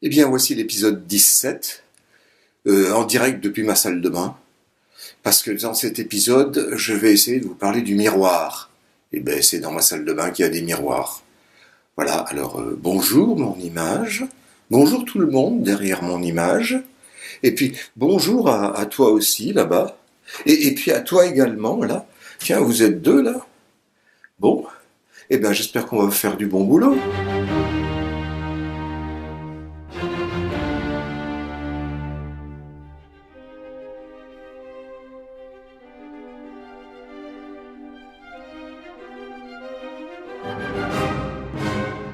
Eh bien, voici l'épisode 17, en direct depuis ma salle de bain, parce que dans cet épisode, je vais essayer de vous parler du miroir. Et bien, c'est dans ma salle de bain qu'il y a des miroirs. Voilà, alors bonjour mon image, bonjour tout le monde derrière mon image, et puis bonjour à toi aussi là-bas, et puis à toi également là. Tiens, vous êtes deux là. Bon, eh bien j'espère qu'on va faire du bon boulot.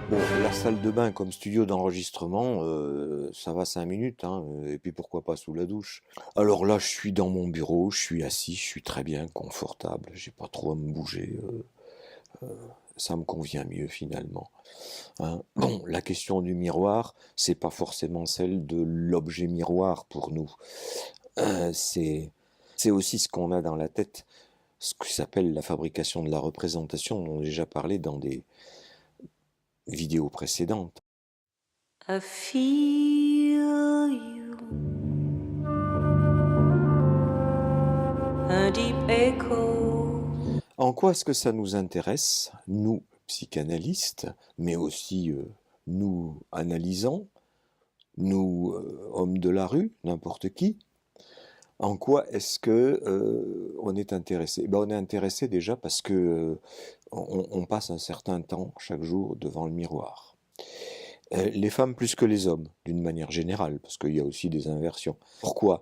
Bon, la salle de bain comme studio d'enregistrement, ça va 5 minutes, hein, et puis pourquoi pas sous la douche. Alors là, je suis dans mon bureau, je suis assis, je suis très bien, confortable, j'ai pas trop à me bouger, ça me convient mieux finalement, hein. Bon, la question du miroir, c'est pas forcément celle de l'objet miroir pour nous. C'est aussi ce qu'on a dans la tête, ce qui s'appelle la fabrication de la représentation, dont on a déjà parlé dans des vidéos précédentes. I feel you, a deep echo. En quoi est-ce que ça nous intéresse, nous, psychanalystes, mais aussi nous, analysants, nous, hommes de la rue, n'importe qui? En quoi est-ce que on est intéressé? On est intéressé déjà parce que on passe un certain temps chaque jour devant le miroir. Les femmes plus que les hommes, d'une manière générale, parce qu'il y a aussi des inversions. Pourquoi?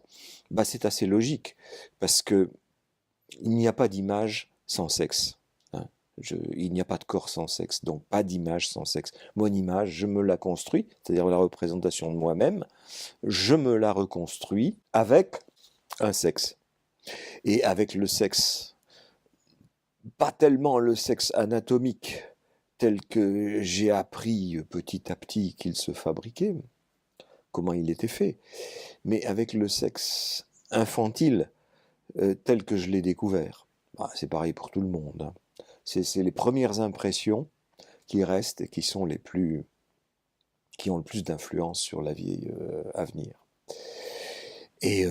C'est assez logique, parce que il n'y a pas d'image sans sexe, hein. Il n'y a pas de corps sans sexe, donc pas d'image sans sexe. Mon image, je me la construis, c'est-à-dire la représentation de moi-même, je me la reconstruis avec un sexe. Et avec le sexe, pas tellement le sexe anatomique, tel que j'ai appris petit à petit qu'il se fabriquait, comment il était fait, mais avec le sexe infantile, tel que je l'ai découvert. C'est pareil pour tout le monde, hein. C'est les premières impressions qui restent et qui sont qui ont le plus d'influence sur la vie à venir. Et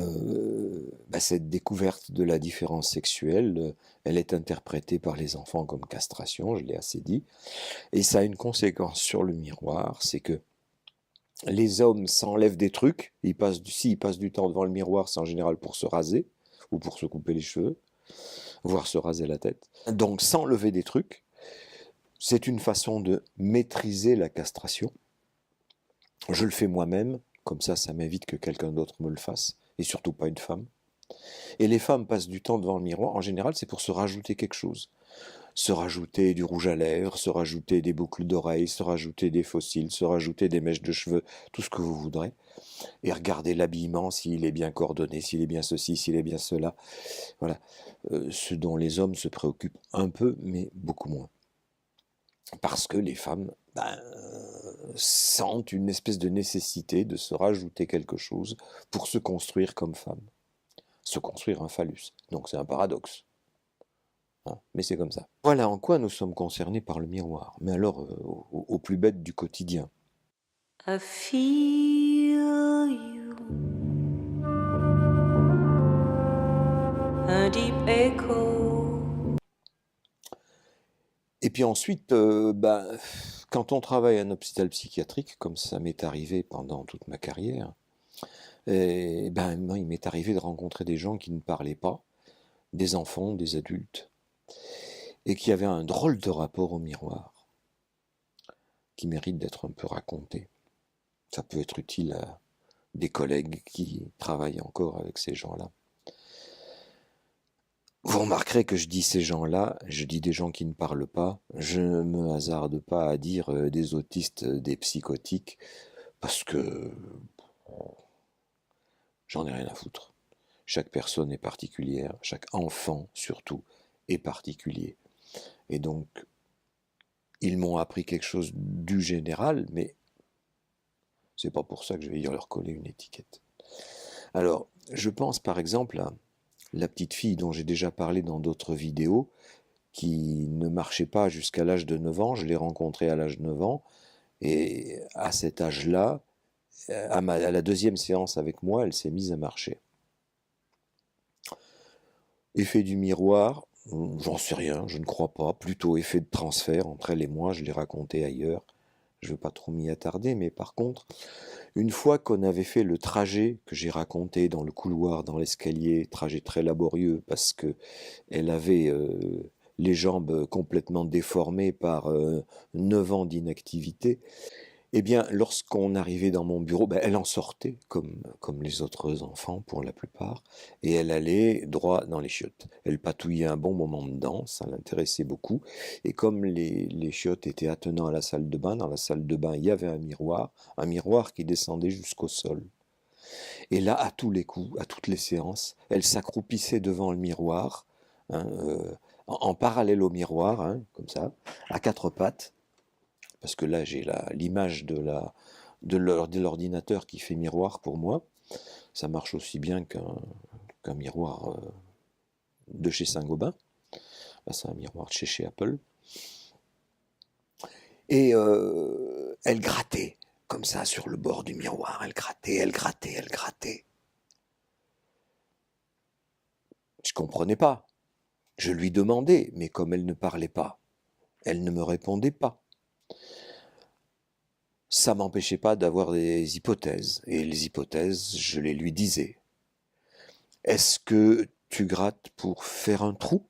cette découverte de la différence sexuelle, elle est interprétée par les enfants comme castration, je l'ai assez dit, et ça a une conséquence sur le miroir, c'est que les hommes s'enlèvent des trucs, s'ils passent du temps devant le miroir, c'est en général pour se raser, ou pour se couper les cheveux, voire se raser la tête. Donc s'enlever des trucs, c'est une façon de maîtriser la castration. Je le fais moi-même, comme ça m'évite que quelqu'un d'autre me le fasse, et surtout pas une femme. Et les femmes passent du temps devant le miroir, en général c'est pour se rajouter quelque chose. Se rajouter du rouge à lèvres, se rajouter des boucles d'oreilles, se rajouter des fossiles, se rajouter des mèches de cheveux, tout ce que vous voudrez. Et regarder l'habillement, s'il est bien coordonné, s'il est bien ceci, s'il est bien cela. Voilà. Ce dont les hommes se préoccupent un peu, mais beaucoup moins. Parce que les femmes sentent une espèce de nécessité de se rajouter quelque chose pour se construire comme femme. Se construire un phallus. Donc c'est un paradoxe, hein, mais c'est comme ça. Voilà en quoi nous sommes concernés par le miroir, mais alors au plus bête du quotidien. I feel you, a deep echo. Et puis ensuite, quand on travaille à un hôpital psychiatrique, comme ça m'est arrivé pendant toute ma carrière, moi, il m'est arrivé de rencontrer des gens qui ne parlaient pas, des enfants, des adultes, et qui avaient un drôle de rapport au miroir, qui mérite d'être un peu raconté. Ça peut être utile à des collègues qui travaillent encore avec ces gens-là. Vous remarquerez que je dis ces gens-là, je dis des gens qui ne parlent pas, je ne me hasarde pas à dire des autistes, des psychotiques, parce que j'en ai rien à foutre. Chaque personne est particulière, chaque enfant surtout est particulier. Et donc, ils m'ont appris quelque chose du général, mais c'est pas pour ça que je vais leur coller une étiquette. Alors, je pense par exemple à la petite fille dont j'ai déjà parlé dans d'autres vidéos, qui ne marchait pas jusqu'à l'âge de 9 ans, je l'ai rencontrée à l'âge de 9 ans, et à cet âge-là, à la deuxième séance avec moi, elle s'est mise à marcher. Effet du miroir, j'en sais rien, je ne crois pas. Plutôt effet de transfert entre elle et moi, je l'ai raconté ailleurs. Je ne veux pas trop m'y attarder, mais par contre, une fois qu'on avait fait le trajet que j'ai raconté dans le couloir, dans l'escalier, trajet très laborieux parce que elle avait les jambes complètement déformées par 9 ans d'inactivité, eh bien, lorsqu'on arrivait dans mon bureau, ben, elle en sortait, comme les autres enfants pour la plupart, et elle allait droit dans les chiottes. Elle patouillait un bon moment dedans, ça l'intéressait beaucoup, et comme les chiottes étaient attenants à la salle de bain, dans la salle de bain, il y avait un miroir qui descendait jusqu'au sol. Et là, à tous les coups, à toutes les séances, elle s'accroupissait devant le miroir, hein, en parallèle au miroir, hein, comme ça, à quatre pattes, parce que là j'ai l'image de l'ordinateur qui fait miroir pour moi. Ça marche aussi bien qu'un miroir de chez Saint-Gobain. Là c'est un miroir de chez Apple. Et elle grattait comme ça sur le bord du miroir. Elle grattait, elle grattait, elle grattait. Je comprenais pas. Je lui demandais, mais comme elle ne parlait pas, elle ne me répondait pas. Ça m'empêchait pas d'avoir des hypothèses. Et les hypothèses, je les lui disais. Est-ce que tu grattes pour faire un trou?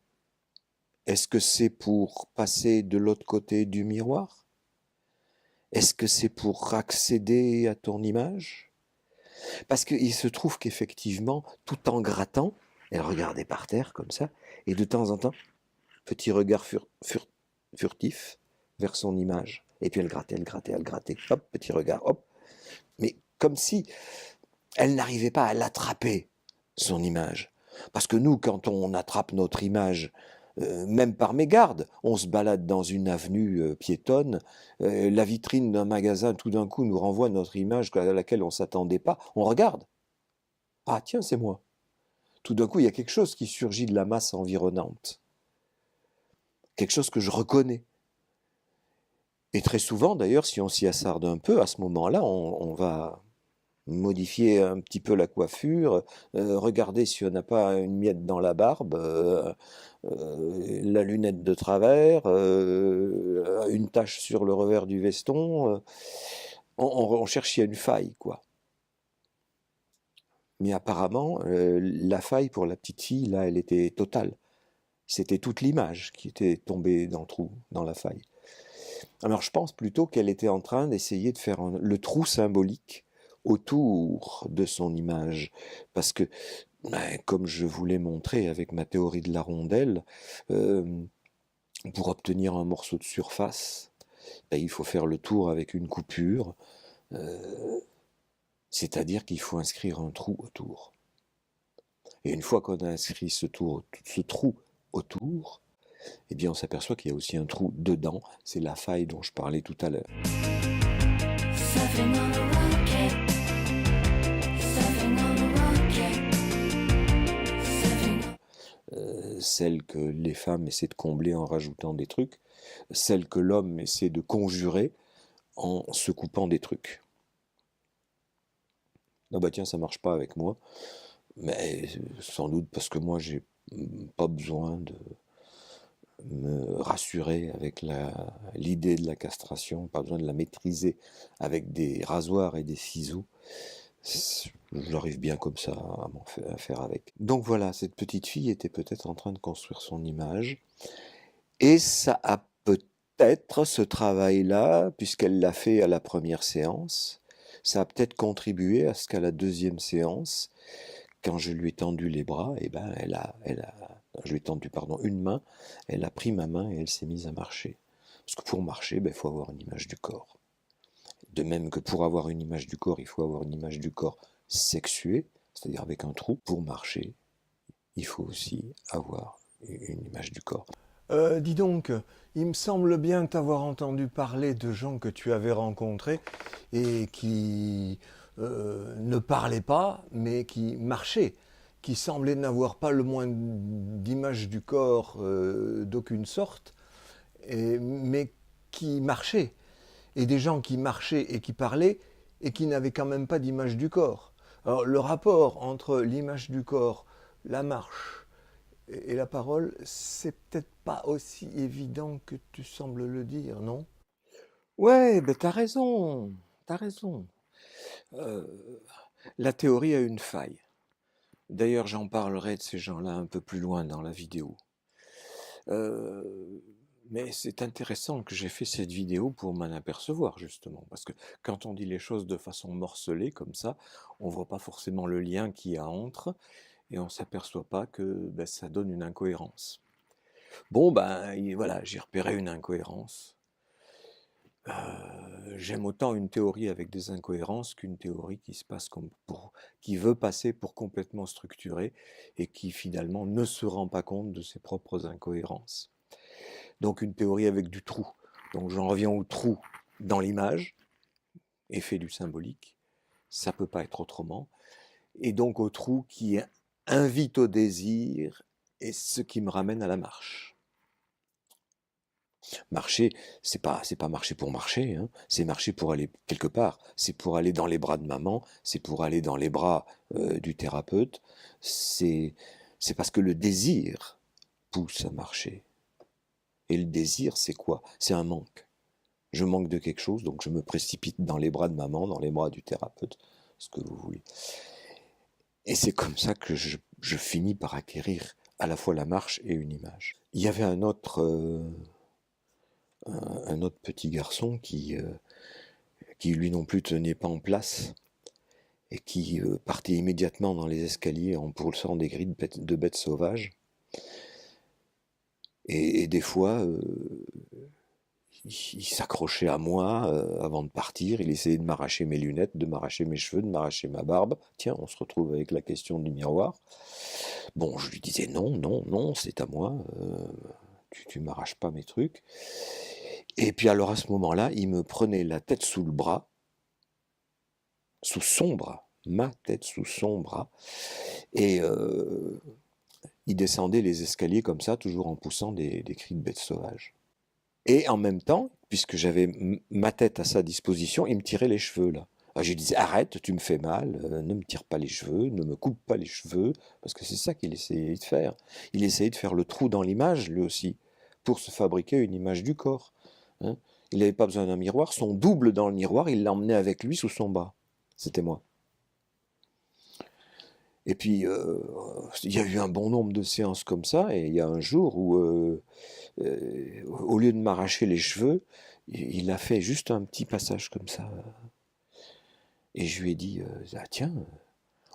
Est-ce que c'est pour passer de l'autre côté du miroir? Est-ce que c'est pour accéder à ton image? Parce qu'il se trouve qu'effectivement, tout en grattant, elle regardait par terre comme ça, et de temps en temps, petit regard furtif vers son image. Et puis elle grattait, elle grattait, elle grattait. Hop, petit regard, hop. Mais comme si elle n'arrivait pas à l'attraper, son image. Parce que nous, quand on attrape notre image, même par mégarde, on se balade dans une avenue piétonne, la vitrine d'un magasin tout d'un coup nous renvoie notre image à laquelle on ne s'attendait pas, on regarde. Ah tiens, c'est moi. Tout d'un coup, il y a quelque chose qui surgit de la masse environnante. Quelque chose que je reconnais. Et très souvent, d'ailleurs, si on s'y hasarde un peu, à ce moment-là, on va modifier un petit peu la coiffure, regarder si on n'a pas une miette dans la barbe, la lunette de travers, une tache sur le revers du veston. On cherche s'il y a une faille, quoi. Mais apparemment, la faille pour la petite fille, là, elle était totale. C'était toute l'image qui était tombée dans le trou, dans la faille. Alors je pense plutôt qu'elle était en train d'essayer de faire le trou symbolique autour de son image. Parce que, ben, comme je vous l'ai montré avec ma théorie de la rondelle, pour obtenir un morceau de surface, ben, il faut faire le tour avec une coupure, c'est-à-dire qu'il faut inscrire un trou autour. Et une fois qu'on a inscrit ce trou autour, eh bien on s'aperçoit qu'il y a aussi un trou dedans, c'est la faille dont je parlais tout à l'heure. Celle que les femmes essaient de combler en rajoutant des trucs, celle que l'homme essaie de conjurer en se coupant des trucs. Ah bah tiens, ça marche pas avec moi, mais sans doute parce que moi j'ai pas besoin de me rassurer avec l'idée de la castration, pas besoin de la maîtriser avec des rasoirs et des ciseaux. J'arrive bien comme ça à faire avec. Donc voilà, cette petite fille était peut-être en train de construire son image. Et ça a peut-être, ce travail-là, puisqu'elle l'a fait à la première séance, ça a peut-être contribué à ce qu'à la deuxième séance, quand je lui ai tendu les bras, eh ben je lui ai tendu une main, elle a pris ma main et elle s'est mise à marcher. Parce que pour marcher, il faut avoir une image du corps. De même que pour avoir une image du corps, il faut avoir une image du corps sexué, c'est-à-dire avec un trou. Pour marcher, il faut aussi avoir une image du corps. Dis donc, il me semble bien t'avoir entendu parler de gens que tu avais rencontrés et qui ne parlaient pas, mais qui marchaient, qui semblaient n'avoir pas le moins d'image du corps d'aucune sorte, mais qui marchaient. Et des gens qui marchaient et qui parlaient et qui n'avait quand même pas d'image du corps. Alors le rapport entre l'image du corps, la marche et la parole, c'est peut-être pas aussi évident que tu sembles le dire, non? Ouais, ben t'as raison, t'as raison. Euh, la théorie a une faille. D'ailleurs, j'en parlerai de ces gens-là un peu plus loin dans la vidéo. Mais c'est intéressant que j'ai fait cette vidéo pour m'en apercevoir, justement, parce que quand on dit les choses de façon morcelée, comme ça, on voit pas forcément le lien qu'il y a entre, et on s'aperçoit pas que ben, ça donne une incohérence. Bon, ben voilà, j'ai repéré une incohérence. J'aime autant une théorie avec des incohérences qu'une théorie qui se passe qui veut passer pour complètement structurée et qui finalement ne se rend pas compte de ses propres incohérences. Donc une théorie avec du trou. Donc j'en reviens au trou dans l'image, effet du symbolique, ça peut pas être autrement, et donc au trou qui invite au désir et ce qui me ramène à la marche. Marcher, c'est pas marcher pour marcher, hein. C'est marcher pour aller quelque part. C'est pour aller dans les bras de maman, c'est pour aller dans les bras du thérapeute. C'est parce que le désir pousse à marcher. Et le désir, c'est quoi? C'est un manque. Je manque de quelque chose, donc je me précipite dans les bras de maman, dans les bras du thérapeute, ce que vous voulez. Et c'est comme ça que je finis par acquérir à la fois la marche et une image. Il y avait un autre petit garçon qui lui non plus tenait pas en place et qui partait immédiatement dans les escaliers en poussant des cris de bêtes sauvages. Et des fois, il s'accrochait à moi avant de partir, il essayait de m'arracher mes lunettes, de m'arracher mes cheveux, de m'arracher ma barbe. Tiens, on se retrouve avec la question du miroir. Bon, je lui disais non, non, non, c'est à moi, tu m'arraches pas mes trucs. Et puis alors à ce moment-là, il me prenait la tête sous le bras, sous son bras, ma tête sous son bras, et il descendait les escaliers comme ça, toujours en poussant des cris de bêtes sauvages. Et en même temps, puisque j'avais ma tête à sa disposition, il me tirait les cheveux là. Alors je lui disais arrête, tu me fais mal, ne me tire pas les cheveux, ne me coupe pas les cheveux, parce que c'est ça qu'il essayait de faire. Il essayait de faire le trou dans l'image, lui aussi, pour se fabriquer une image du corps. Hein. Il n'avait pas besoin d'un miroir, son double dans le miroir, il l'emmenait avec lui sous son bras. C'était moi. Et puis, il y a eu un bon nombre de séances comme ça, et il y a un jour où, au lieu de m'arracher les cheveux, il a fait juste un petit passage comme ça. Et je lui ai dit, ah, tiens,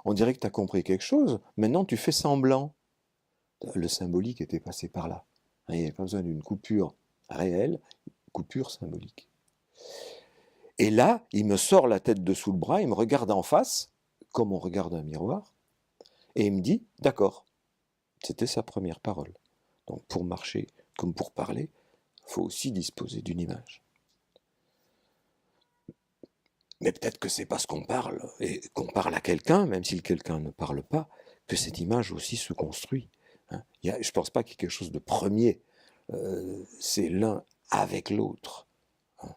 on dirait que tu as compris quelque chose, maintenant tu fais semblant. Le symbolique était passé par là. Il n'y avait pas besoin d'une coupure réelle, coupure symbolique. Et là, il me sort la tête dessous le bras, il me regarde en face, comme on regarde un miroir, et il me dit, d'accord. C'était sa première parole. Donc pour marcher, comme pour parler, il faut aussi disposer d'une image. Mais peut-être que c'est parce qu'on parle, et qu'on parle à quelqu'un, même si le quelqu'un ne parle pas, que cette image aussi se construit. Hein. Je ne pense pas qu'il y ait quelque chose de premier. C'est l'un avec l'autre. Hein.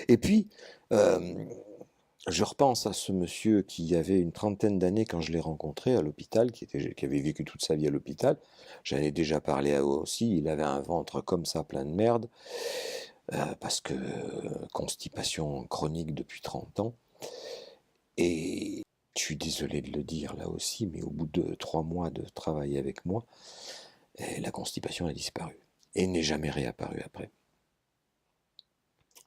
Et puis, je repense à ce monsieur qui avait une trentaine d'années quand je l'ai rencontré à l'hôpital, qui avait vécu toute sa vie à l'hôpital. J'en ai déjà parlé à eux aussi. Il avait un ventre comme ça, plein de merde, parce que constipation chronique depuis 30 ans. Et je suis désolé de le dire là aussi, mais au bout de 3 mois de travail avec moi, la constipation a disparu et n'est jamais réapparue après.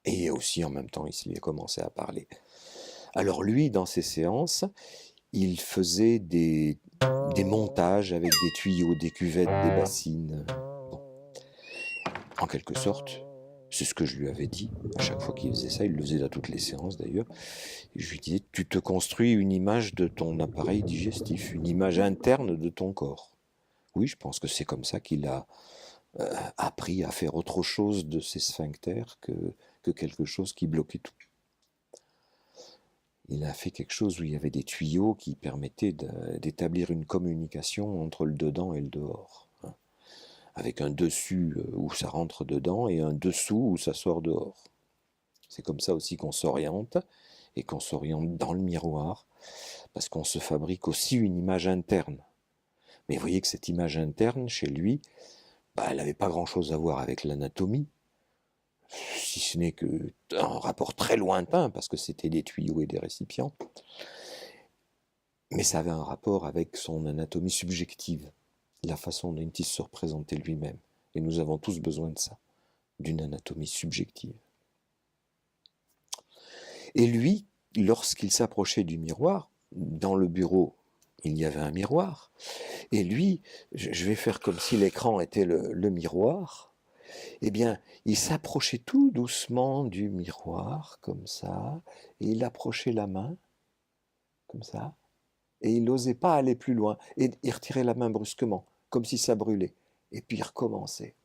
Et aussi en même temps, il a commencé à parler. Alors lui, dans ses séances, il faisait des montages avec des tuyaux, des cuvettes, des bassines. Bon. En quelque sorte, c'est ce que je lui avais dit. À chaque fois qu'il faisait ça, il le faisait à toutes les séances d'ailleurs. Je lui disais, tu te construis une image de ton appareil digestif, une image interne de ton corps. Oui, je pense que c'est comme ça qu'il a appris à faire autre chose de ses sphincters que quelque chose qui bloquait tout. Il a fait quelque chose où il y avait des tuyaux qui permettaient d'établir une communication entre le dedans et le dehors. Hein, avec un dessus où ça rentre dedans et un dessous où ça sort dehors. C'est comme ça aussi qu'on s'oriente, et qu'on s'oriente dans le miroir, parce qu'on se fabrique aussi une image interne. Mais vous voyez que cette image interne, chez lui, elle n'avait pas grand-chose à voir avec l'anatomie, si ce n'est qu'un rapport très lointain, parce que c'était des tuyaux et des récipients, mais ça avait un rapport avec son anatomie subjective, la façon dont il se représentait lui-même. Et nous avons tous besoin de ça, d'une anatomie subjective. Et lui, lorsqu'il s'approchait du miroir, dans le bureau, il y avait un miroir, et lui, je vais faire comme si l'écran était le miroir, eh bien, il s'approchait tout doucement du miroir, comme ça, et il approchait la main, comme ça, et il n'osait pas aller plus loin, et il retirait la main brusquement, comme si ça brûlait, et puis il recommençait,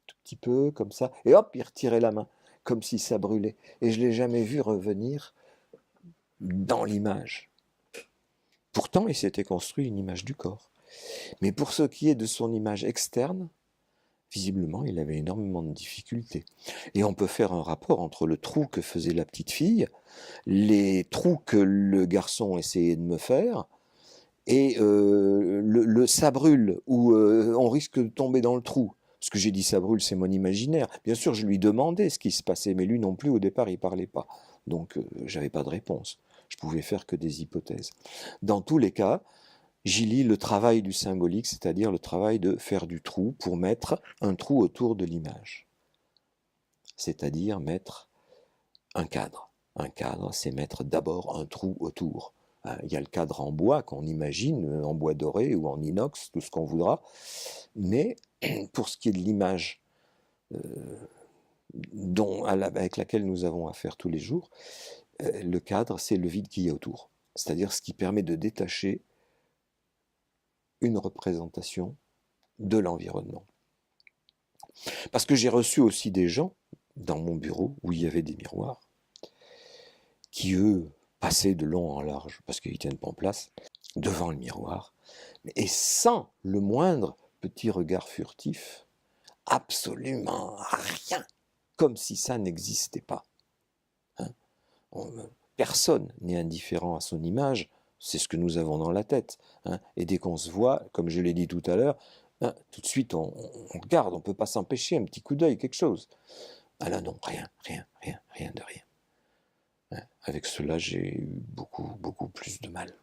tout petit peu, comme ça, et hop, il retirait la main, comme si ça brûlait, et je ne l'ai jamais vu revenir dans l'image. Pourtant, il s'était construit une image du corps. Mais pour ce qui est de son image externe, visiblement, il avait énormément de difficultés. Et on peut faire un rapport entre le trou que faisait la petite fille, les trous que le garçon essayait de me faire, et le ça brûle, où on risque de tomber dans le trou. Ce que j'ai dit ça brûle, c'est mon imaginaire. Bien sûr, je lui demandais ce qui se passait, mais lui non plus, au départ, il ne parlait pas. Donc, j'avais pas de réponse. Je pouvais faire que des hypothèses. Dans tous les cas, j'y lis le travail du symbolique, c'est-à-dire le travail de faire du trou pour mettre un trou autour de l'image. C'est-à-dire mettre un cadre. Un cadre, c'est mettre d'abord un trou autour. Il y a le cadre en bois qu'on imagine, en bois doré ou en inox, tout ce qu'on voudra. Mais pour ce qui est de l'image avec laquelle nous avons affaire tous les jours, le cadre, c'est le vide qu'il y a autour. C'est-à-dire ce qui permet de détacher une représentation de l'environnement. Parce que j'ai reçu aussi des gens dans mon bureau où il y avait des miroirs qui, eux, passaient de long en large, parce qu'ils ne tiennent pas en place, devant le miroir, et sans le moindre petit regard furtif, absolument rien, comme si ça n'existait pas. Personne n'est indifférent à son image, c'est ce que nous avons dans la tête. Et dès qu'on se voit, comme je l'ai dit tout à l'heure, tout de suite on regarde, on ne peut pas s'empêcher, un petit coup d'œil, quelque chose. Ah là non, rien de rien. Avec cela, j'ai eu beaucoup plus de mal.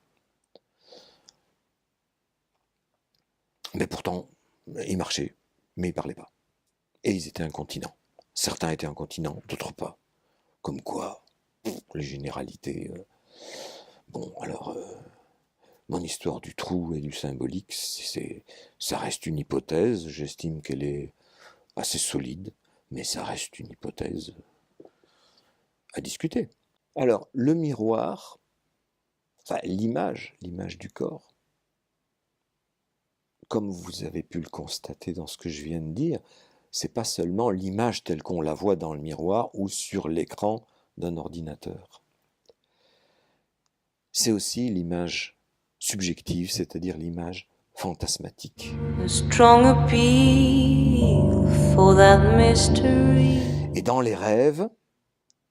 Mais pourtant, ils marchaient, mais ils ne parlaient pas. Et ils étaient incontinents. Certains étaient incontinents, d'autres pas. Comme quoi, les généralités. Bon, alors, mon histoire du trou et du symbolique, ça reste une hypothèse. J'estime qu'elle est assez solide, mais ça reste une hypothèse à discuter. Alors, le miroir, enfin l'image du corps, comme vous avez pu le constater dans ce que je viens de dire, c'est pas seulement l'image telle qu'on la voit dans le miroir ou sur l'écran d'un ordinateur. C'est aussi l'image subjective, c'est-à-dire l'image fantasmatique. A strong appeal for that mystery. Et dans les rêves,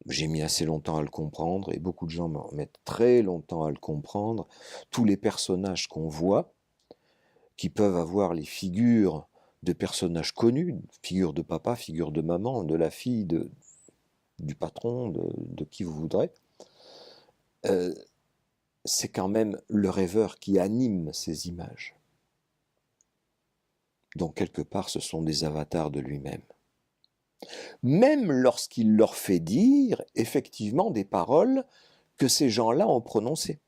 j'ai mis assez longtemps à le comprendre, et beaucoup de gens mettent très longtemps à le comprendre, tous les personnages qu'on voit, qui peuvent avoir les figures de personnages connus, figure de papa, figure de maman, de la fille, du patron, de qui vous voudrez, c'est quand même le rêveur qui anime ces images. Donc quelque part, ce sont des avatars de lui-même. Même lorsqu'il leur fait dire, effectivement, des paroles que ces gens-là ont prononcées.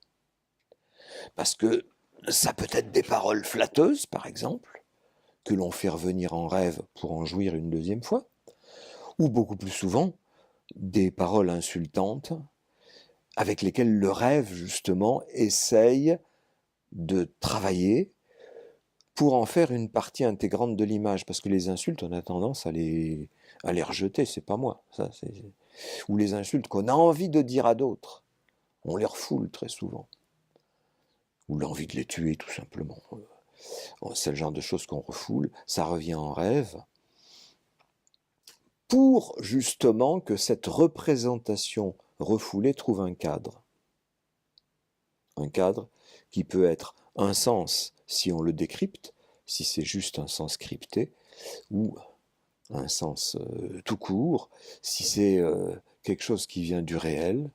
Parce que ça peut être des paroles flatteuses, par exemple, que l'on fait revenir en rêve pour en jouir une deuxième fois, ou beaucoup plus souvent, des paroles insultantes, avec lesquelles le rêve, justement, essaye de travailler pour en faire une partie intégrante de l'image. Parce que les insultes, on a tendance à les rejeter, c'est pas moi. Ou les insultes qu'on a envie de dire à d'autres, on les refoule très souvent. Ou l'envie de les tuer, tout simplement. C'est le genre de choses qu'on refoule, ça revient en rêve. pour justement que cette représentation refoulée trouve un cadre. Un cadre qui peut être un sens si on le décrypte, si c'est juste un sens crypté, ou un sens tout court, si c'est quelque chose qui vient du réel,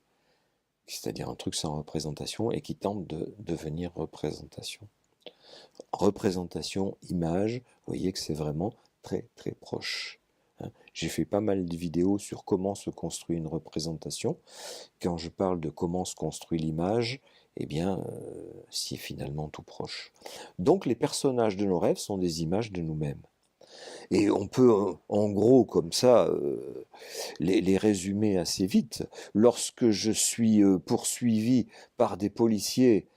c'est-à-dire un truc sans représentation et qui tente de devenir représentation. Représentation, image, vous voyez que c'est vraiment très très proche. J'ai fait pas mal de vidéos sur comment se construit une représentation. Quand je parle de comment se construit l'image, eh bien, c'est finalement tout proche. Donc les personnages de nos rêves sont des images de nous-mêmes. Et on peut, en gros, comme ça, les résumer assez vite. Lorsque je suis poursuivi par des policiers,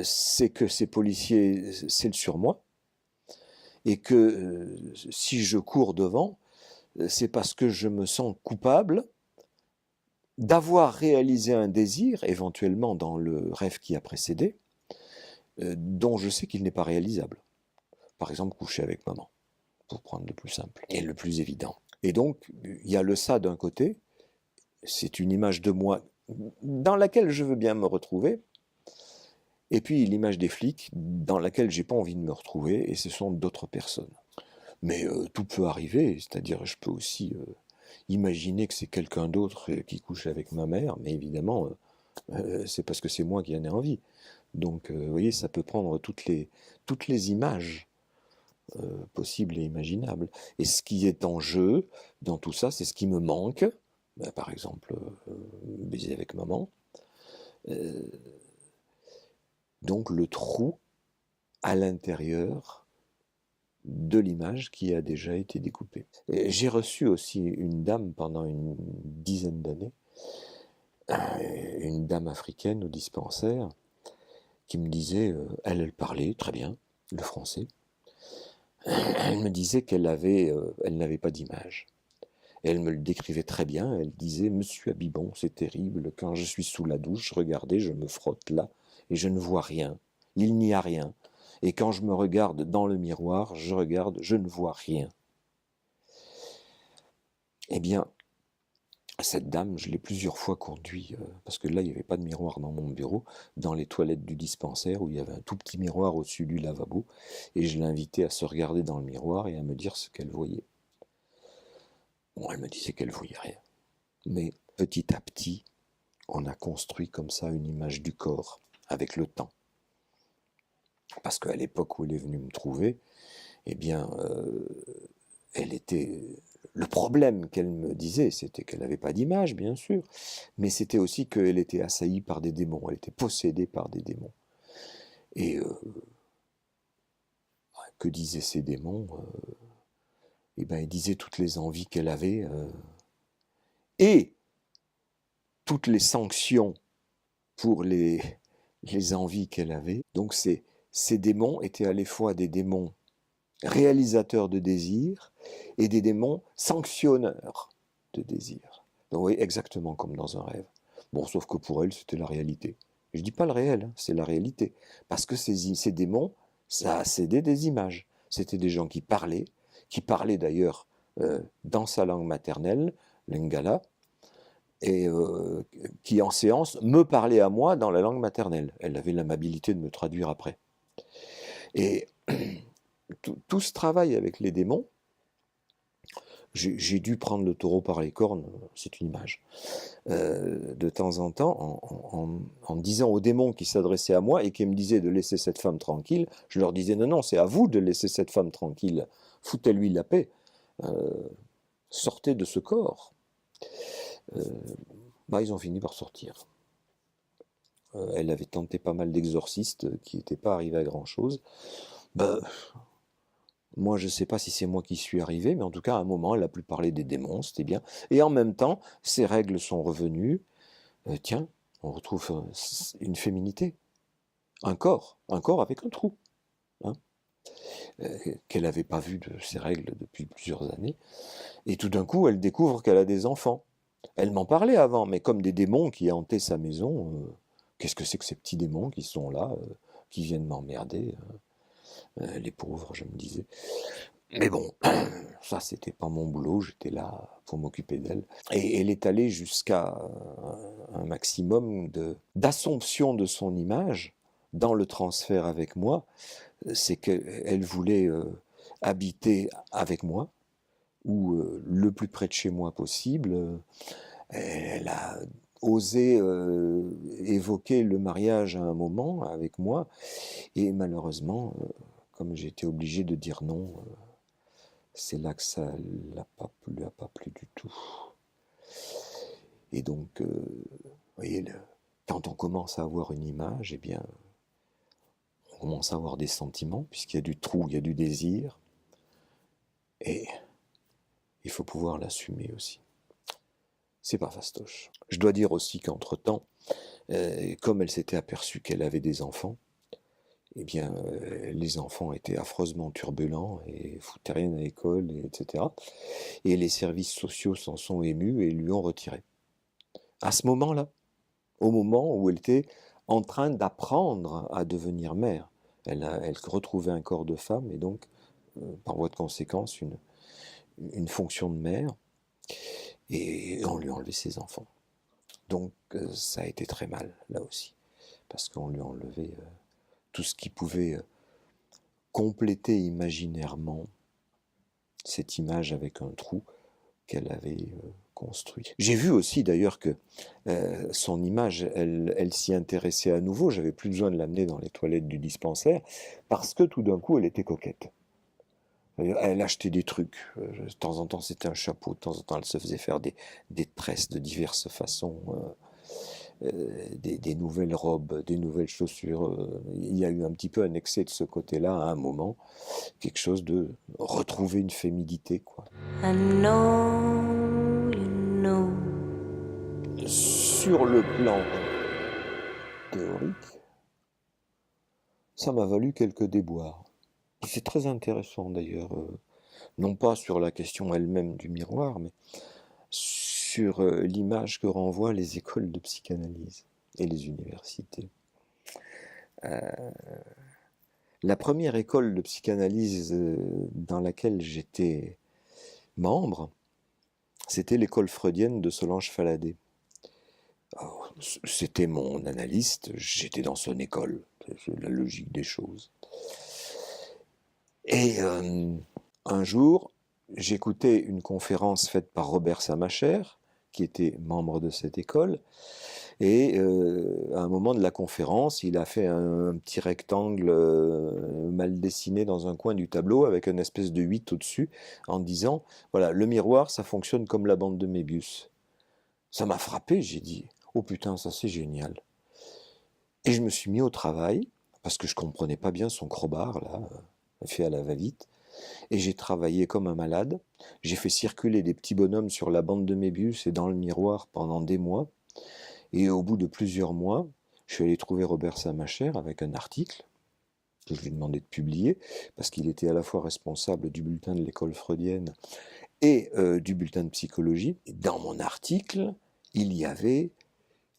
c'est que ces policiers scellent sur moi. Et que si je cours devant, c'est parce que je me sens coupable d'avoir réalisé un désir, éventuellement dans le rêve qui a précédé, dont je sais qu'il n'est pas réalisable. Par exemple, coucher avec maman, pour prendre le plus simple et le plus évident. Et donc, il y a le ça d'un côté, c'est une image de moi dans laquelle je veux bien me retrouver, et puis l'image des flics dans laquelle j'ai pas envie de me retrouver, et ce sont d'autres personnes. Mais tout peut arriver, c'est-à-dire je peux aussi imaginer que c'est quelqu'un d'autre qui couche avec ma mère, mais évidemment, c'est parce que c'est moi qui en ai envie. Donc, vous voyez, ça peut prendre toutes les images possibles et imaginables. Et ce qui est en jeu dans tout ça, c'est ce qui me manque. Ben, par exemple, baiser avec maman. Donc, le trou à l'intérieur de l'image qui a déjà été découpée. J'ai reçu aussi une dame pendant une dizaine d'années, une dame africaine au dispensaire, qui me disait, elle parlait très bien le français, elle me disait qu'elle n'avait pas d'image. Elle me le décrivait très bien, elle disait « Monsieur Abibon, c'est terrible, quand je suis sous la douche, regardez, je me frotte là, et je ne vois rien, il n'y a rien. Et quand je me regarde dans le miroir, je regarde, je ne vois rien. » Eh bien, cette dame, je l'ai plusieurs fois conduit, parce que là, il n'y avait pas de miroir dans mon bureau, dans les toilettes du dispensaire, où il y avait un tout petit miroir au-dessus du lavabo, et je l'invitais à se regarder dans le miroir et à me dire ce qu'elle voyait. Bon, elle me disait qu'elle ne voyait rien. Mais petit à petit, on a construit comme ça une image du corps, avec le temps. Parce qu'à l'époque où elle est venue me trouver, eh bien, elle était... Le problème qu'elle me disait, c'était qu'elle n'avait pas d'image, bien sûr, mais c'était aussi qu'elle était assaillie par des démons, elle était possédée par des démons. Et que disaient ces démons? Eh bien, ils disaient toutes les envies qu'elle avait et toutes les sanctions pour les envies qu'elle avait. Donc ces démons étaient à la fois des démons réalisateurs de désirs et des démons sanctionneurs de désirs. Donc oui, exactement comme dans un rêve. Bon, sauf que pour elle, c'était la réalité. Je ne dis pas le réel, hein, c'est la réalité. Parce que ces démons, ça a cédé des images. C'était des gens qui parlaient d'ailleurs dans sa langue maternelle, lingala, et qui en séance me parlaient à moi dans la langue maternelle. Elle avait l'amabilité de me traduire après. Et tout ce travail avec les démons, j'ai dû prendre le taureau par les cornes, c'est une image, de temps en temps, en disant aux démons qui s'adressaient à moi et qui me disaient de laisser cette femme tranquille, je leur disais non, c'est à vous de laisser cette femme tranquille, foutez-lui la paix, sortez de ce corps. Ils ont fini par sortir. Elle avait tenté pas mal d'exorcistes qui n'étaient pas arrivés à grand-chose. Moi, je ne sais pas si c'est moi qui suis arrivé, mais en tout cas, à un moment, elle a pu parler des démons, c'était bien. Et en même temps, ses règles sont revenues. Tiens, on retrouve une féminité. Un corps avec un trou. Hein, qu'elle n'avait pas vu de ses règles depuis plusieurs années. Et tout d'un coup, elle découvre qu'elle a des enfants. Elle m'en parlait avant, mais comme des démons qui hantaient sa maison. Qu'est-ce que c'est que ces petits démons qui sont là, qui viennent m'emmerder les pauvres, je me disais. Mais bon, ça c'était pas mon boulot, j'étais là pour m'occuper d'elle. Et elle est allée jusqu'à un maximum d'assomption de son image dans le transfert avec moi. C'est qu'elle voulait habiter avec moi, ou le plus près de chez moi possible. Elle a osé évoquer le mariage à un moment avec moi, et malheureusement, comme j'ai été obligé de dire non, c'est là que ça lui a pas plu du tout. Et donc, vous voyez, quand on commence à avoir une image, eh bien, on commence à avoir des sentiments, puisqu'il y a du trou, il y a du désir, et il faut pouvoir l'assumer aussi. C'est pas fastoche. Je dois dire aussi qu'entre-temps, comme elle s'était aperçue qu'elle avait des enfants, eh bien, les enfants étaient affreusement turbulents et foutaient rien à l'école, etc. Et les services sociaux s'en sont émus et lui ont retiré. À ce moment-là, au moment où elle était en train d'apprendre à devenir mère, elle retrouvait un corps de femme et donc, par voie de conséquence, une fonction de mère, et on lui a enlevé ses enfants. Donc ça a été très mal, là aussi, parce qu'on lui a enlevé tout ce qui pouvait compléter imaginairement cette image avec un trou qu'elle avait construit. J'ai vu aussi d'ailleurs que son image, elle s'y intéressait à nouveau, j'avais plus besoin de l'amener dans les toilettes du dispensaire, parce que tout d'un coup elle était coquette. Elle achetait des trucs, de temps en temps c'était un chapeau, de temps en temps elle se faisait faire des tresses de diverses façons, des nouvelles robes, des nouvelles chaussures. Il y a eu un petit peu un excès de ce côté-là à un moment, quelque chose de retrouver une féminité, quoi. I know you know. Sur le plan théorique, ça m'a valu quelques déboires. C'est très intéressant d'ailleurs, non pas sur la question elle-même du miroir, mais sur l'image que renvoient les écoles de psychanalyse et les universités. La première école de psychanalyse dans laquelle j'étais membre, c'était l'école freudienne de Solange Faladé. C'était mon analyste, j'étais dans son école, c'est la logique des choses. Et un jour, j'écoutais une conférence faite par Robert Samacher, qui était membre de cette école, et à un moment de la conférence, il a fait un petit rectangle mal dessiné dans un coin du tableau avec une espèce de 8 au-dessus, en disant, voilà, le miroir, ça fonctionne comme la bande de Mébius. Ça m'a frappé, j'ai dit, oh putain, ça c'est génial. Et je me suis mis au travail, parce que je comprenais pas bien son crowbar, là, fait à la va-vite, et j'ai travaillé comme un malade. J'ai fait circuler des petits bonhommes sur la bande de Mébius et dans le miroir pendant des mois. Et au bout de plusieurs mois, je suis allé trouver Robert Samacher avec un article que je lui ai demandé de publier, parce qu'il était à la fois responsable du bulletin de l'école freudienne et du bulletin de psychologie. Et dans mon article, il y avait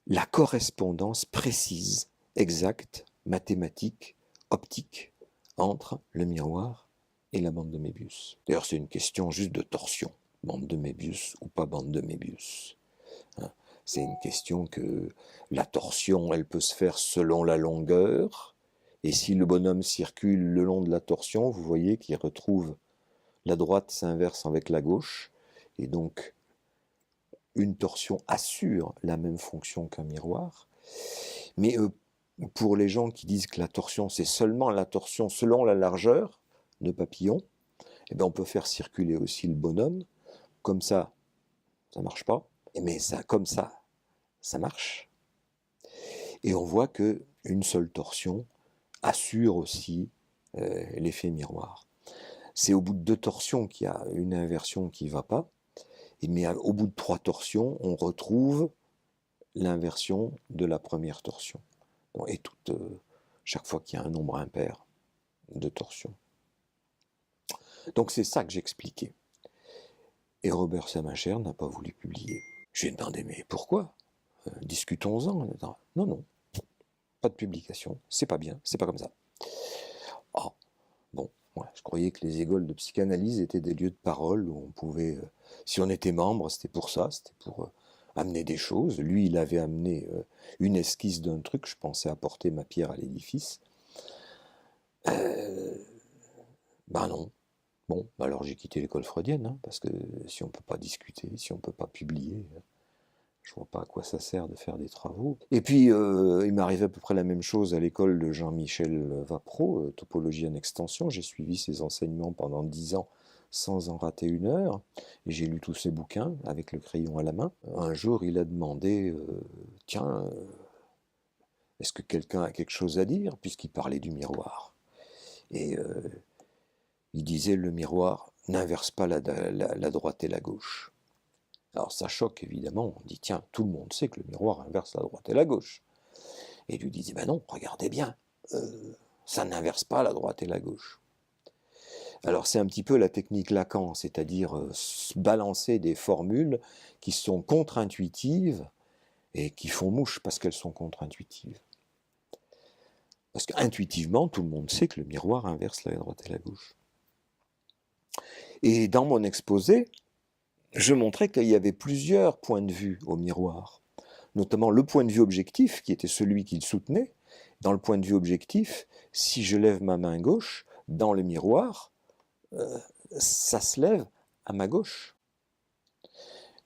la correspondance précise, exacte, mathématique, optique, entre le miroir et la bande de Mébius. D'ailleurs, c'est une question juste de torsion. Bande de Mébius ou pas bande de Mébius. Hein, c'est une question que la torsion, elle peut se faire selon la longueur. Et si le bonhomme circule le long de la torsion, vous voyez qu'il retrouve la droite s'inverse avec la gauche. Et donc, une torsion assure la même fonction qu'un miroir. Mais pour les gens qui disent que la torsion, c'est seulement la torsion selon la largeur de papillon, eh bien on peut faire circuler aussi le bonhomme. Comme ça marche pas. Mais ça, comme ça marche. Et on voit qu'une seule torsion assure aussi l'effet miroir. C'est au bout de 2 torsions qu'il y a une inversion qui ne va pas. Mais au bout de 3 torsions, on retrouve l'inversion de la première torsion. Et chaque fois qu'il y a un nombre impair de torsions. Donc c'est ça que j'expliquais. Et Robert Samacher n'a pas voulu publier. Je lui ai demandé, mais pourquoi discutons-en. Non, non, pas de publication, c'est pas bien, c'est pas comme ça. Oh, bon, Ouais, je croyais que les écoles de psychanalyse étaient des lieux de parole où on pouvait, si on était membre, c'était pour ça, c'était pour amener des choses. Lui, il avait amené une esquisse d'un truc, je pensais apporter ma pierre à l'édifice. Ben non. Bon, alors j'ai quitté l'école freudienne, hein, parce que si on ne peut pas discuter, si on ne peut pas publier, je vois pas à quoi ça sert de faire des travaux. Et puis, il m'arrivait à peu près la même chose à l'école de Jean-Michel Vapro, topologie en extension. J'ai suivi ses enseignements pendant 10 ans sans en rater une heure. Et j'ai lu tous ses bouquins avec le crayon à la main. Un jour, il a demandé, tiens, est-ce que quelqu'un a quelque chose à dire, puisqu'il parlait du miroir. Et il disait, le miroir n'inverse pas la droite et la gauche. Alors ça choque évidemment, on dit tiens, tout le monde sait que le miroir inverse la droite et la gauche. Et il lui disait ben non, regardez bien, ça n'inverse pas la droite et la gauche. Alors c'est un petit peu la technique Lacan, c'est-à-dire balancer des formules qui sont contre-intuitives et qui font mouche parce qu'elles sont contre-intuitives. Parce qu'intuitivement, tout le monde sait que le miroir inverse la droite et la gauche. Et dans mon exposé, je montrais qu'il y avait plusieurs points de vue au miroir, notamment le point de vue objectif, qui était celui qu'il soutenait. Dans le point de vue objectif, si je lève ma main gauche, dans le miroir, ça se lève à ma gauche.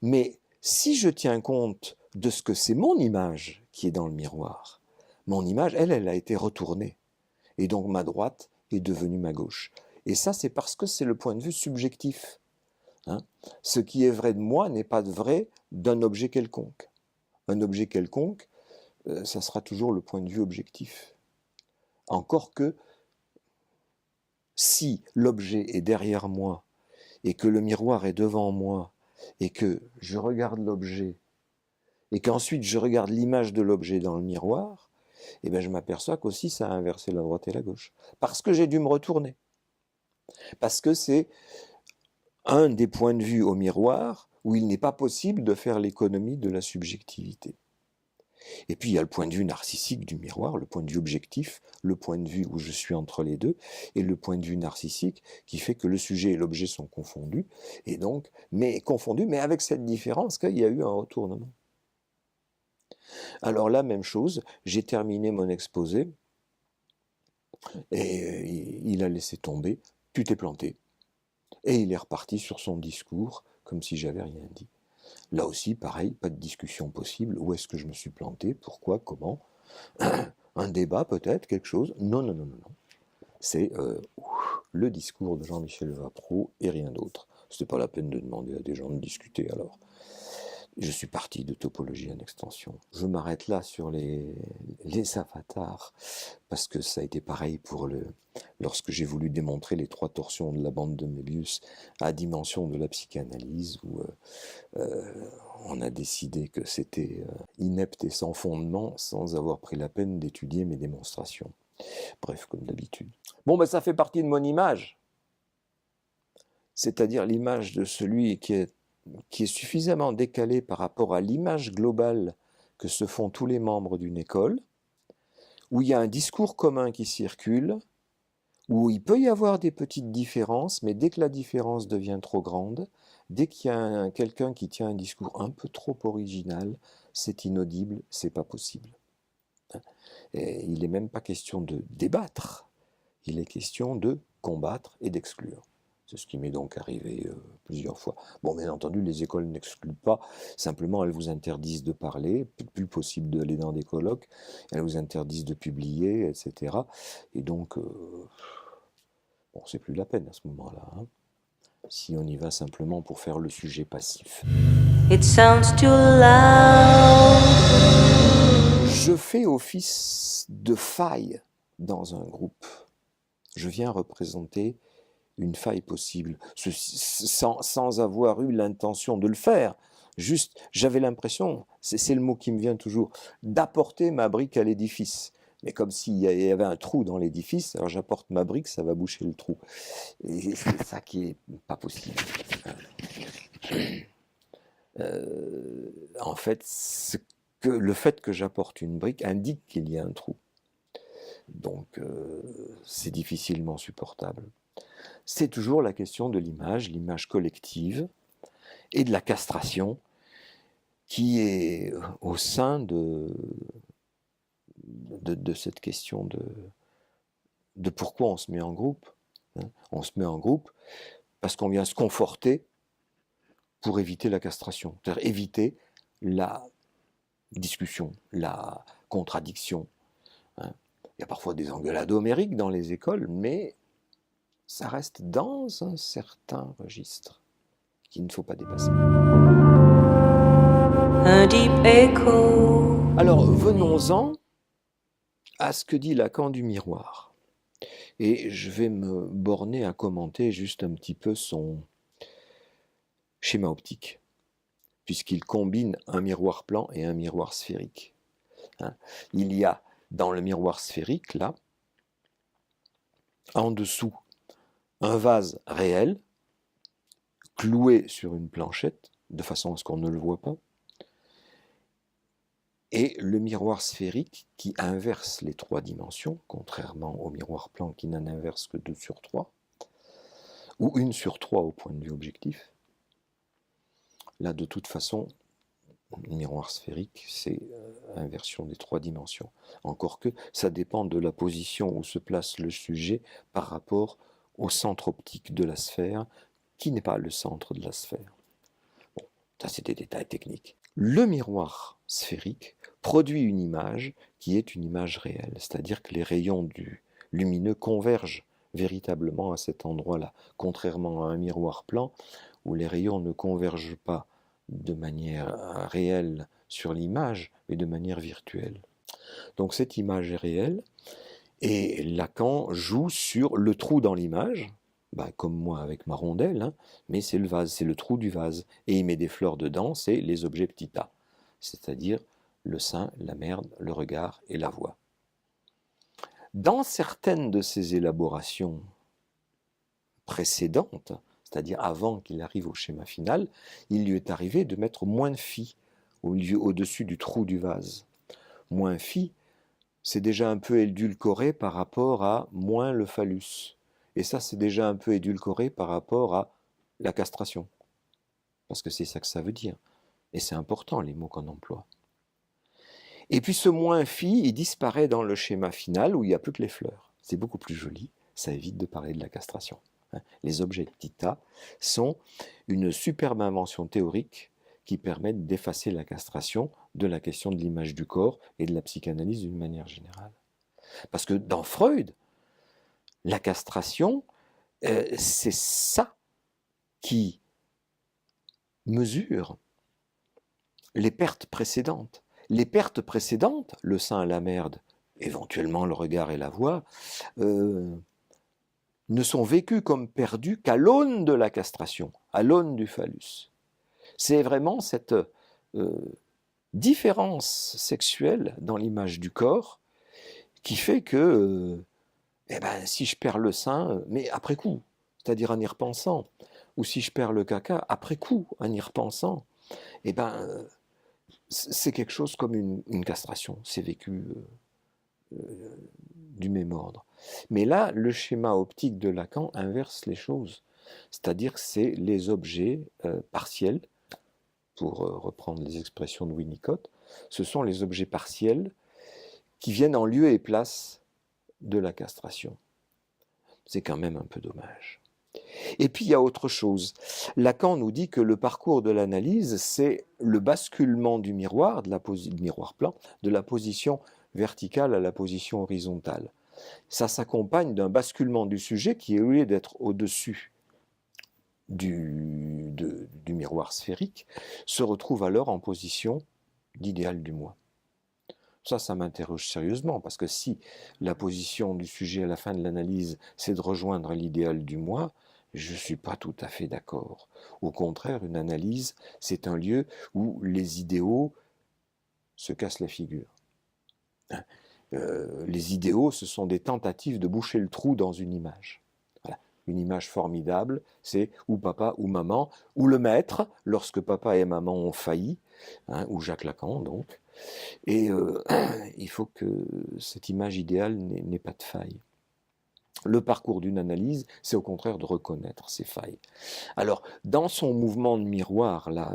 Mais si je tiens compte de ce que c'est mon image qui est dans le miroir, mon image, elle a été retournée. Et donc ma droite est devenue ma gauche. Et ça, c'est parce que c'est le point de vue subjectif. Hein, ce qui est vrai de moi n'est pas vrai d'un objet quelconque. Un objet quelconque, ça sera toujours le point de vue objectif. Encore que, si l'objet est derrière moi, et que le miroir est devant moi, et que je regarde l'objet, et qu'ensuite je regarde l'image de l'objet dans le miroir, eh bien je m'aperçois qu'aussi ça a inversé la droite et la gauche. Parce que j'ai dû me retourner. Parce que c'est un des points de vue au miroir où il n'est pas possible de faire l'économie de la subjectivité. Et puis il y a le point de vue narcissique du miroir, le point de vue objectif, le point de vue où je suis entre les deux, et le point de vue narcissique qui fait que le sujet et l'objet sont confondus, et donc, mais confondus, mais avec cette différence qu'il y a eu un retournement. Alors là, même chose, j'ai terminé mon exposé, et il a laissé tomber, tu t'es planté. Et il est reparti sur son discours, comme si j'avais rien dit. Là aussi, pareil, pas de discussion possible. Où est-ce que je me suis planté? Pourquoi? Comment? Un débat peut-être? Quelque chose? Non, non, non, non, non. C'est le discours de Jean-Michel Vapro et rien d'autre. C'était pas la peine de demander à des gens de discuter alors. Je suis parti de topologie en extension. Je m'arrête là sur les avatars, parce que ça a été pareil pour lorsque j'ai voulu démontrer les 3 torsions de la bande de Möbius à dimension de la psychanalyse, où on a décidé que c'était inepte et sans fondement, sans avoir pris la peine d'étudier mes démonstrations. Bref, comme d'habitude. Bon, ben ça fait partie de mon image, c'est-à-dire l'image de celui qui est suffisamment décalé par rapport à l'image globale que se font tous les membres d'une école, où il y a un discours commun qui circule, où il peut y avoir des petites différences, mais dès que la différence devient trop grande, dès qu'il y a quelqu'un qui tient un discours un peu trop original, c'est inaudible, c'est pas possible. Et il n'est même pas question de débattre, il est question de combattre et d'exclure. C'est ce qui m'est donc arrivé plusieurs fois. Bon, bien entendu, les écoles n'excluent pas, simplement elles vous interdisent de parler, plus possible d'aller dans des colloques, elles vous interdisent de publier, etc. Et donc, bon, c'est plus la peine à ce moment-là, hein, si on y va simplement pour faire le sujet passif. It sounds too loud. Je fais office de faille dans un groupe. Je viens représenter une faille possible, sans avoir eu l'intention de le faire. Juste, j'avais l'impression, c'est le mot qui me vient toujours, d'apporter ma brique à l'édifice. Mais comme s'il y avait un trou dans l'édifice, alors j'apporte ma brique, ça va boucher le trou. Et c'est ça qui est pas possible. En fait, le fait que j'apporte une brique indique qu'il y a un trou. Donc, c'est difficilement supportable. c'est toujours la question de l'image collective, et de la castration qui est au sein de cette question de pourquoi on se met en groupe. On se met en groupe parce qu'on vient se conforter pour éviter la castration, c'est-à-dire éviter la discussion, la contradiction. Il y a parfois des engueulades homériques dans les écoles, mais ça reste dans un certain registre qu'il ne faut pas dépasser. A deep echo. Alors, venons-en à ce que dit Lacan du miroir. Et je vais me borner à commenter juste un petit peu son schéma optique, puisqu'il combine un miroir plan et un miroir sphérique. Il y a dans le miroir sphérique, là, en dessous, un vase réel, cloué sur une planchette, de façon à ce qu'on ne le voit pas, et le miroir sphérique qui inverse les 3 dimensions, contrairement au miroir plan qui n'en inverse que 2/3, ou 1/3 au point de vue objectif. Là, de toute façon, le miroir sphérique, c'est inversion des 3 dimensions. Encore que ça dépend de la position où se place le sujet par rapport au centre optique de la sphère, qui n'est pas le centre de la sphère. Bon, ça c'est des détails techniques. Le miroir sphérique produit une image qui est une image réelle, c'est-à-dire que les rayons du lumineux convergent véritablement à cet endroit-là, contrairement à un miroir plan où les rayons ne convergent pas de manière réelle sur l'image, mais de manière virtuelle. Donc cette image est réelle, et Lacan joue sur le trou dans l'image, comme moi avec ma rondelle, mais c'est le vase, c'est le trou du vase, et il met des fleurs dedans, c'est les objets petits a, c'est-à-dire le sein, la merde, le regard et la voix. Dans certaines de ces élaborations précédentes, c'est-à-dire avant qu'il arrive au schéma final, il lui est arrivé de mettre moins phi au-dessus du trou du vase. Moins phi, c'est déjà un peu édulcoré par rapport à moins le phallus. Et ça, c'est déjà un peu édulcoré par rapport à la castration. Parce que c'est ça que ça veut dire. Et c'est important, les mots qu'on emploie. Et puis ce moins phi, il disparaît dans le schéma final où il n'y a plus que les fleurs. C'est beaucoup plus joli, ça évite de parler de la castration. Les objets petit a sont une superbe invention théorique qui permet d'effacer la castration de la question de l'image du corps et de la psychanalyse d'une manière générale. Parce que dans Freud, la castration, c'est ça qui mesure les pertes précédentes. Les pertes précédentes, le sein, la merde, éventuellement le regard et la voix, ne sont vécues comme perdues qu'à l'aune de la castration, à l'aune du phallus. C'est vraiment cette différence sexuelle dans l'image du corps qui fait que si je perds le sein, mais après coup, c'est-à-dire en y repensant, ou si je perds le caca, après coup, en y repensant, c'est quelque chose comme une castration, c'est vécu du même ordre. Mais là, le schéma optique de Lacan inverse les choses, c'est-à-dire que c'est les objets partiels, pour reprendre les expressions de Winnicott, ce sont les objets partiels qui viennent en lieu et place de la castration. C'est quand même un peu dommage. Et puis il y a autre chose. Lacan nous dit que le parcours de l'analyse, c'est le basculement du miroir, du miroir plan, de la position verticale à la position horizontale. Ça s'accompagne d'un basculement du sujet qui, au lieu d'être au-dessus du miroir sphérique, se retrouve alors en position d'idéal du moi. Ça m'interroge sérieusement, parce que si la position du sujet à la fin de l'analyse, c'est de rejoindre l'idéal du moi, je ne suis pas tout à fait d'accord. Au contraire, une analyse, c'est un lieu où les idéaux se cassent la figure. Les idéaux, ce sont des tentatives de boucher le trou dans une image. Voilà. Une image formidable, c'est ou papa ou maman, ou le maître, lorsque papa et maman ont failli, ou Jacques Lacan donc. Et il faut que cette image idéale n'ait pas de faille. Le parcours d'une analyse, c'est au contraire de reconnaître ses failles. Alors, dans son mouvement de miroir, là,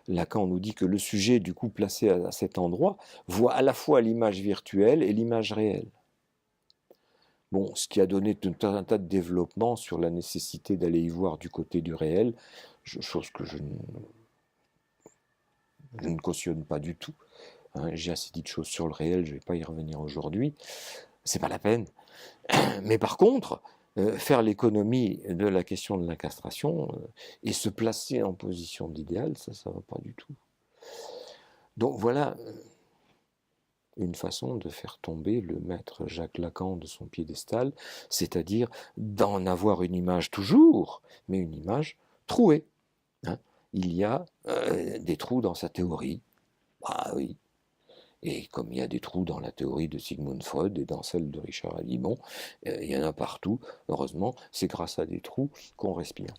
Lacan nous dit que le sujet, du coup, placé à cet endroit, voit à la fois l'image virtuelle et l'image réelle. Bon, ce qui a donné tout un tas de développements sur la nécessité d'aller y voir du côté du réel, chose que je ne cautionne pas du tout. Hein, j'ai assez dit de choses sur le réel, je ne vais pas y revenir aujourd'hui. C'est pas la peine. Mais par contre, faire l'économie de la question de la castration et se placer en position d'idéal, ça ne va pas du tout. Donc voilà une façon de faire tomber le maître Jacques Lacan de son piédestal, c'est-à-dire d'en avoir une image toujours, mais une image trouée. Hein. Il y a des trous dans sa théorie. Ah oui. Et comme il y a des trous dans la théorie de Sigmund Freud et dans celle de Richard Alibon, il y en a partout. Heureusement, c'est grâce à des trous qu'on respire.